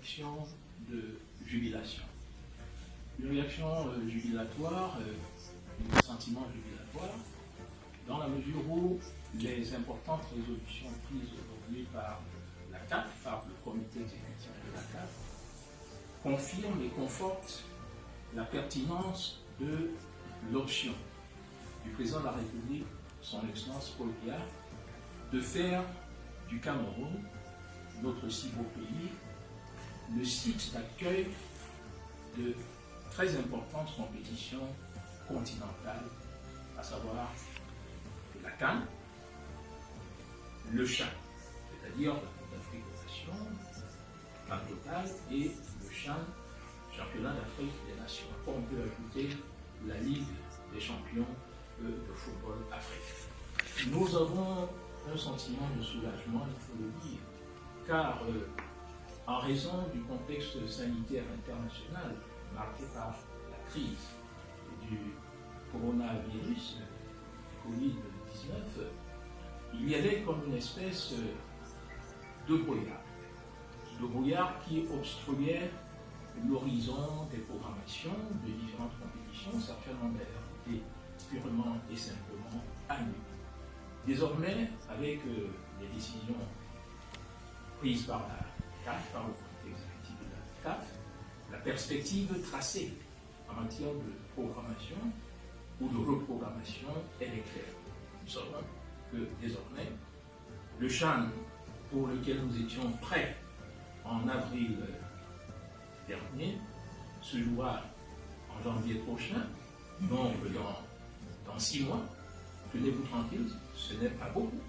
réaction de jubilation. Une réaction jubilatoire, un sentiment jubilatoire, dans la mesure où les importantes résolutions prises aujourd'hui par la CAF, par le comité exécutif de la CAF, confirment et confortent la pertinence de l'option du président de la République, son Excellence Paul Biya, de faire du Cameroun, notre si beau pays, le site d'accueil de très importantes compétitions continentales, à savoir la CAN, le CHAN, c'est-à-dire la Coupe d'Afrique des Nations, CAN Total, et le CHAN, Championnat d'Afrique des Nations. On peut ajouter la Ligue des champions de football africain. Nous avons un sentiment de soulagement, il faut le dire, car en raison du contexte sanitaire international marqué par la crise du coronavirus, du Covid-19, il y avait comme une espèce de brouillard qui obstruait l'horizon des programmations de différentes compétitions, certainement d'ailleurs été purement et simplement annulées. Désormais, avec les décisions prises par la CAF, par le comité exécutif de la CAF, la perspective tracée en matière de programmation ou de reprogrammation, elle est claire. Nous savons que désormais, le CHAN pour lequel nous étions prêts en avril dernier se jouera en janvier prochain, donc dans 6 mois. Tenez-vous tranquille, ce n'est pas beaucoup.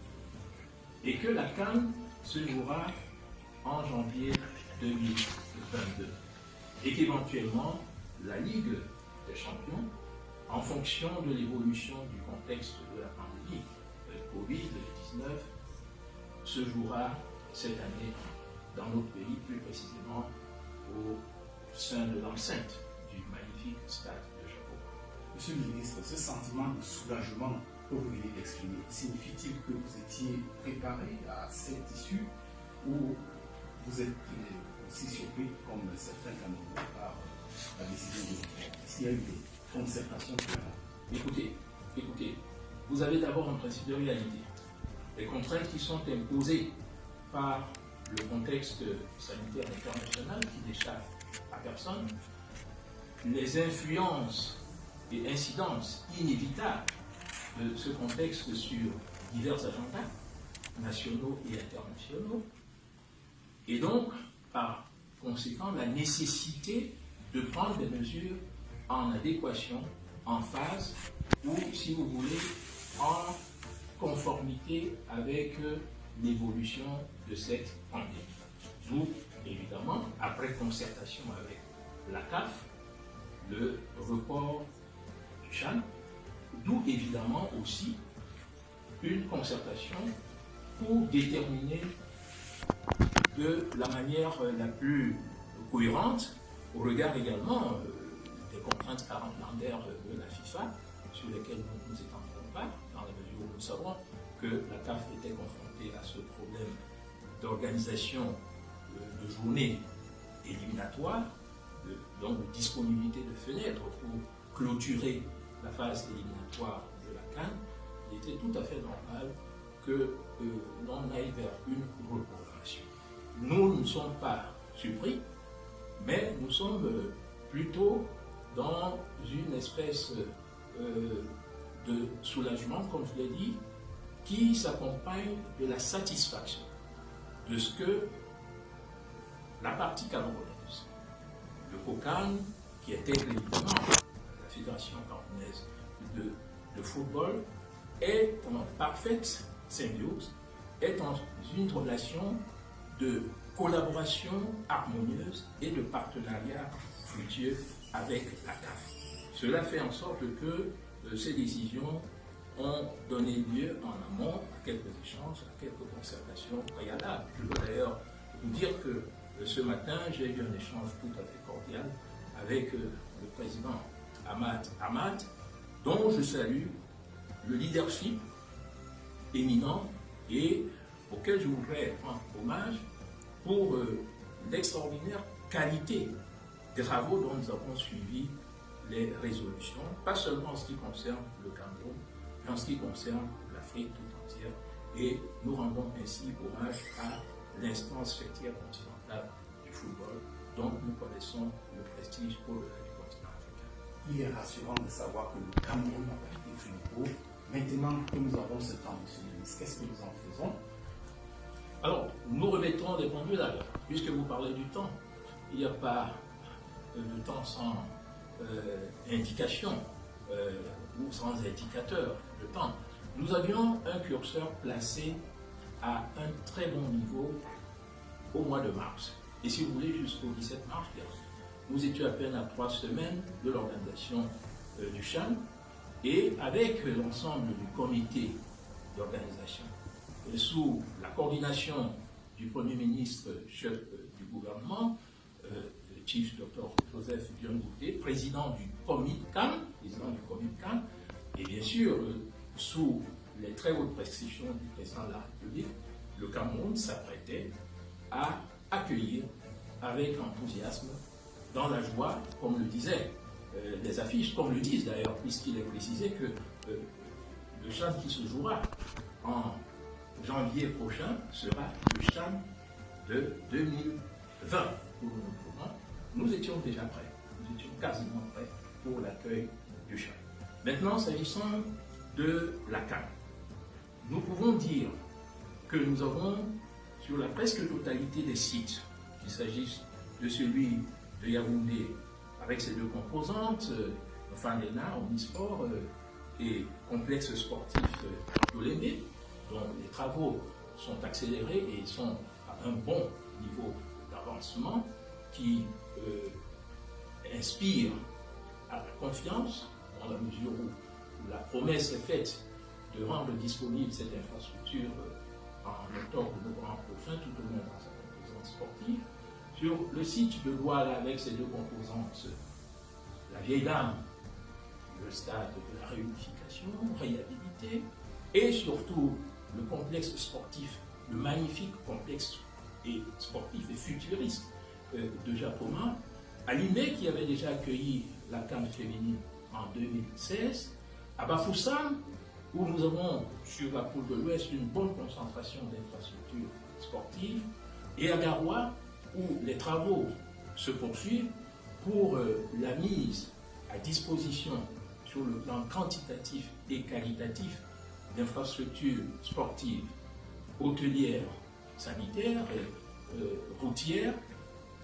Et que la CAN se jouera en janvier 2022. Et qu'éventuellement, la Ligue des champions, en fonction de l'évolution du contexte de la pandémie de Covid-19, se jouera cette année dans notre pays, plus précisément au sein de l'enceinte du magnifique stade de Chapeau. Monsieur le ministre, ce sentiment de soulagement que vous venez d'exprimer, signifie-t-il que vous étiez préparé à cette issue ou vous êtes aussi surpris, comme certains Camerounais, par la décision de l'État? Est-ce qu'il y a eu des concertations préalables? Écoutez, vous avez d'abord un principe de réalité. Les contraintes qui sont imposées par le contexte sanitaire international qui n'échappe à personne, les influences et incidences inévitables de ce contexte sur divers agendas nationaux et internationaux, et donc, par conséquent, la nécessité de prendre des mesures en adéquation, en phase, ou, si vous voulez, en conformité avec l'évolution de cette pandémie. D'où, évidemment, après concertation avec la CAF, le report du CHAN, d'où évidemment aussi une concertation pour déterminer de la manière la plus cohérente, au regard également des contraintes calendaires de la FIFA, sur lesquelles nous ne nous étendrons pas, dans la mesure où nous savons que la CAF était confrontée à ce problème d'organisation de journées éliminatoires, donc de disponibilité de fenêtres pour clôturer la phase éliminatoire de la CAN. Il était tout à fait normal que l'on aille vers une reprogrammation. Nous ne sommes pas surpris, mais nous sommes plutôt dans une espèce de soulagement, comme je l'ai dit, qui s'accompagne de la satisfaction de ce que la partie camerounaise, le COCAN, qui intègre évidemment la Fédération camerounaise de football, est en parfaite symbiose, est dans une relation de collaboration harmonieuse et de partenariat fructueux avec la CAF. Cela fait en sorte que ces décisions ont donné lieu en amont à quelques échanges, à quelques concertations préalables. Je veux d'ailleurs vous dire que ce matin, j'ai eu un échange tout à fait cordial avec le président Hamad, dont je salue le leadership éminent et auquel je voudrais rendre hommage pour l'extraordinaire qualité des travaux dont nous avons suivi les résolutions, pas seulement en ce qui concerne le Cameroun, mais en ce qui concerne l'Afrique tout entière. Et nous rendons ainsi hommage à l'instance fêtière continentale du football, dont nous connaissons le prestige au-delà du continent africain. Il est rassurant de savoir que le Cameroun n'a pas été très beau. Maintenant que nous avons ce temps, M. le ministre, qu'est-ce que nous en faisons? Alors, nous remettrons des pendules à l'heure. Puisque vous parlez du temps, il n'y a pas de temps sans indication ou sans indicateur de temps. Nous avions un curseur placé à un très bon niveau au mois de mars. Et si vous voulez, jusqu'au 17 mars, nous étions à peine à 3 semaines de l'organisation du CHAN, et avec l'ensemble du comité d'organisation, sous la coordination du Premier ministre, chef du gouvernement, le Chief Dr Joseph Dion-Goudé, président du COMITCAN, et bien sûr, sous les très hautes prescriptions du président de la République, le Cameroun s'apprêtait à accueillir avec enthousiasme, dans la joie, comme le disaient les affiches, comme le disent d'ailleurs, puisqu'il est précisé que le CHAN qui se jouera en janvier prochain sera le CHAN de 2020. Nous étions déjà prêts, nous étions quasiment prêts pour l'accueil du CHAN. Maintenant, s'agissant de la CAN, nous pouvons dire que nous avons, sur la presque totalité des sites, qu'il s'agisse de celui de Yaoundé, avec ses deux composantes, Fandena, Omnisport et complexe sportif d'Olémé, dont les travaux sont accélérés et sont à un bon niveau d'avancement qui inspire à la confiance, dans la mesure où la promesse est faite de rendre disponible cette infrastructure en octobre-novembre prochain, tout au moins dans sa composante sportive. Sur le site de Douala, avec ses deux composantes, la vieille dame, le stade de la réunification, réhabilité, et surtout le complexe sportif, le magnifique complexe sportif et futuriste de Japoma, à Limé, qui avait déjà accueilli la CAN féminine en 2016, à Bafoussam, où nous avons sur la poule de l'Ouest une bonne concentration d'infrastructures sportives, et à Garoua, où les travaux se poursuivent pour la mise à disposition sur le plan quantitatif et qualitatif d'infrastructures sportives, hôtelières, sanitaires et routières,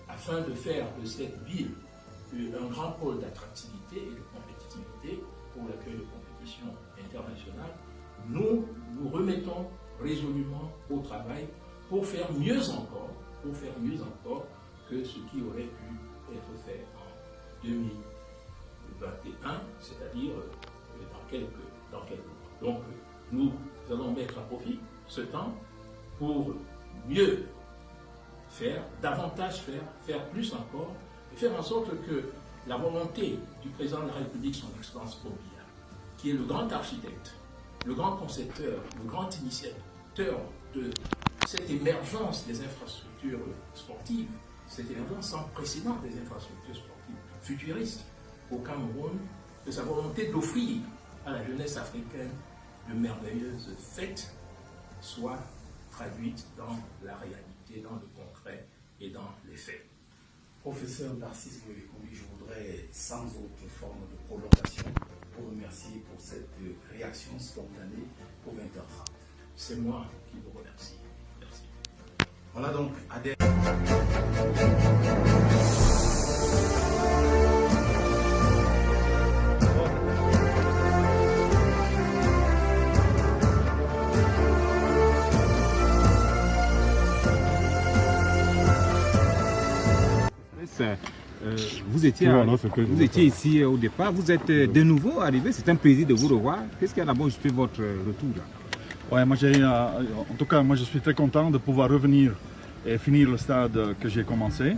afin de faire de cette ville un grand pôle d'attractivité et de compétitivité pour l'accueil de compétitions internationales. Nous nous remettons résolument au travail pour faire mieux encore que ce qui aurait pu être fait en 2021, c'est-à-dire dans quelques mois. Donc, nous allons mettre à profit ce temps pour mieux faire, davantage faire plus encore, et faire en sorte que la volonté du président de la République, son Excellence Paul Biya, qui est le grand architecte, le grand concepteur, le grand initiateur de cette émergence des infrastructures sportives, cette émergence sans précédent des infrastructures sportives futuristes au Cameroun, de sa volonté d'offrir à la jeunesse africaine de merveilleuses fêtes, soit traduite dans la réalité, dans le concret et dans les faits. Professeur Narcisse Boyekouli, je voudrais, sans autre forme de prolongation, vous remercier pour cette réaction spontanée pour 20h30. C'est moi qui vous remercie. Merci. Voilà donc Adèle. Vous étiez ici au départ, vous êtes de nouveau arrivé, c'est un plaisir de vous revoir. Qu'est-ce qui a d'abord justifié votre retour là? Ouais, moi en tout cas, moi je suis très content de pouvoir revenir et finir le stade que j'ai commencé.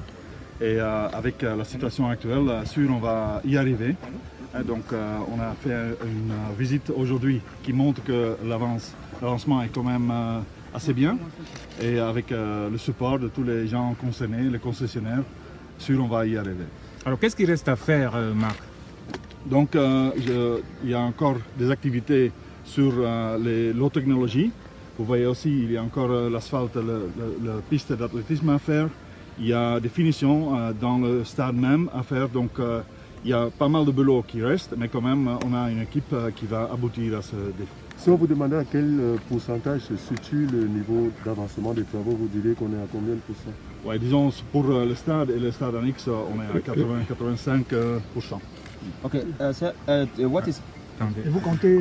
Et avec la situation actuelle, sûr on va y arriver. Donc on a fait une visite aujourd'hui qui montre que l'avancement est quand même assez bien. Et avec le support de tous les gens concernés, les concessionnaires, sûr on va y arriver. Alors qu'est-ce qu'il reste à faire, Marc? Donc il y a encore des activités sur l'eau technologie. Vous voyez aussi, il y a encore l'asphalte, la piste d'athlétisme à faire. Il y a des finitions dans le stade même à faire. Donc il y a pas mal de boulot qui reste, mais quand même on a une équipe qui va aboutir à ce défi. Si on vous demandait à quel pourcentage se situe le niveau d'avancement des travaux, vous diriez qu'on est à combien de pourcents? Ouais, disons pour le stade et le stade annexe, on est à 80-85%. Ok, what is... Et vous comptez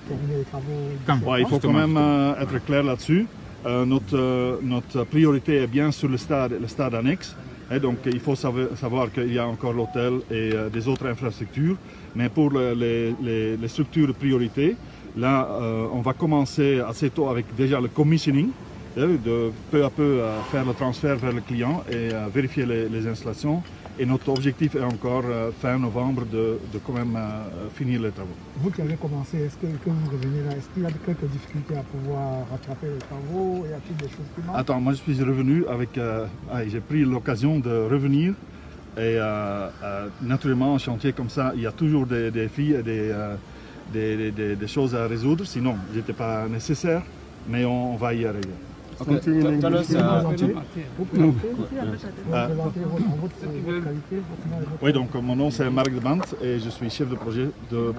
terminer les travaux? Ouais, il faut quand même être clair là-dessus. Notre priorité est bien sur le stade annexe. Et donc il faut savoir qu'il y a encore l'hôtel et des autres infrastructures. Mais pour les structures de priorité, là on va commencer assez tôt avec déjà le commissioning, de peu à peu faire le transfert vers le client et vérifier les installations. Et notre objectif est encore fin novembre de quand même finir les travaux. Vous qui avez commencé, est-ce que vous revenez là, est-ce qu'il y a quelques difficultés à pouvoir rattraper les travaux? Y a-t-il des choses qui manquent? Attends, moi je suis revenu avec... j'ai pris l'occasion de revenir et naturellement en chantier comme ça, il y a toujours des défis et des choses à résoudre, sinon il n'était pas nécessaire, mais on va y arriver. Okay. Tell us, oui, donc mon nom c'est Marc de Bant et je suis chef de projet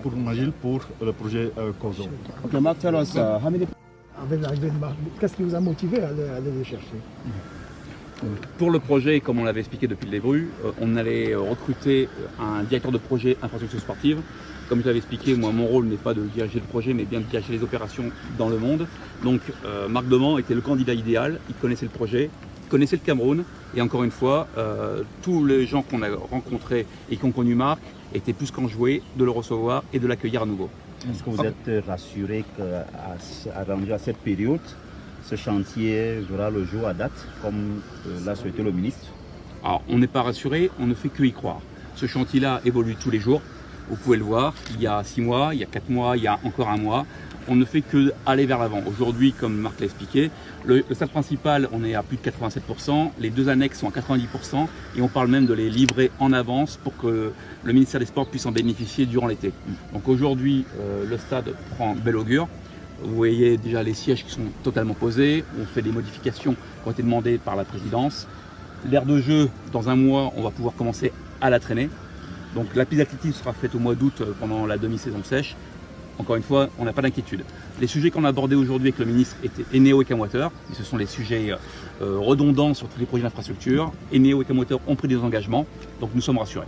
pour Magil pour le projet COSO. Ok, Marc, tell us, how many... Avec l'arrivée de Marc, qu'est-ce qui vous a motivé à aller les chercher? Pour le projet, comme on l'avait expliqué depuis le début, on allait recruter un directeur de projet infrastructure sportive. Comme je l'avais expliqué, moi mon rôle n'est pas de diriger le projet, mais bien de diriger les opérations dans le monde. Donc Marc Deman était le candidat idéal, il connaissait le projet, il connaissait le Cameroun. Et encore une fois, tous les gens qu'on a rencontrés et qui ont connu Marc étaient plus qu'enjoués de le recevoir et de l'accueillir à nouveau. Est-ce que vous êtes rassuré qu'à cette période, ce chantier verra le jour à date, comme l'a souhaité le ministre? Alors, on n'est pas rassuré, on ne fait que y croire. Ce chantier-là évolue tous les jours. Vous pouvez le voir, il y a 6 mois, il y a 4 mois, il y a encore 1 mois. On ne fait que aller vers l'avant. Aujourd'hui, comme Marc l'a expliqué, le stade principal, on est à plus de 87%, les 2 annexes sont à 90% et on parle même de les livrer en avance pour que le ministère des Sports puisse en bénéficier durant l'été. Donc aujourd'hui, le stade prend bel augure. Vous voyez déjà les sièges qui sont totalement posés, on fait des modifications qui ont été demandées par la présidence. L'aire de jeu, dans 1 mois, on va pouvoir commencer à la traîner. Donc la piste d'athlétisme sera faite au mois d'août pendant la demi-saison sèche. Encore une fois, on n'a pas d'inquiétude. Les sujets qu'on a abordés aujourd'hui avec le ministre étaient Eneo et Camwater. Ce sont les sujets redondants sur tous les projets d'infrastructure. Eneo et Camwater ont pris des engagements, donc nous sommes rassurés.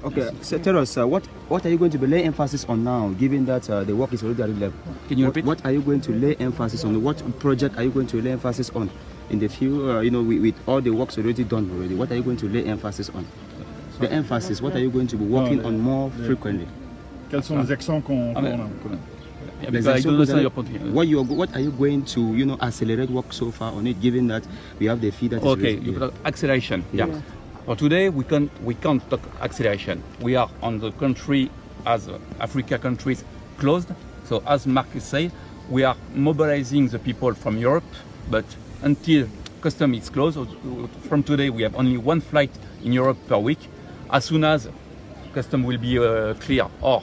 Okay, so tell us, what are you going to lay emphasis on now, given that the work is already at level? Can you repeat? What are you going to lay emphasis on? What project are you going to lay emphasis on in the future? With all the works already done already, what are you going to lay emphasis on? The emphasis, what are you going to be working on more frequently? Quelles sont les actions qu'on a? What are you going to, accelerate work so far on it, given that we have the fee that Okay, is ready? acceleration. Yeah. For today, we can't talk acceleration. We are on the country as Africa countries closed. So as Marcus said, we are mobilizing the people from Europe, but until custom is closed, from today we have only 1 flight in Europe per week. As soon as custom will be clear or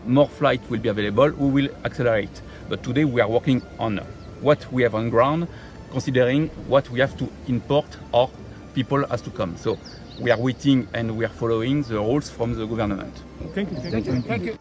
more flight will be available, we will accelerate. But today we are working on what we have on ground, considering what we have to import or people has to come. So we are waiting and we are following the rules from the government. Thank you. Thank you.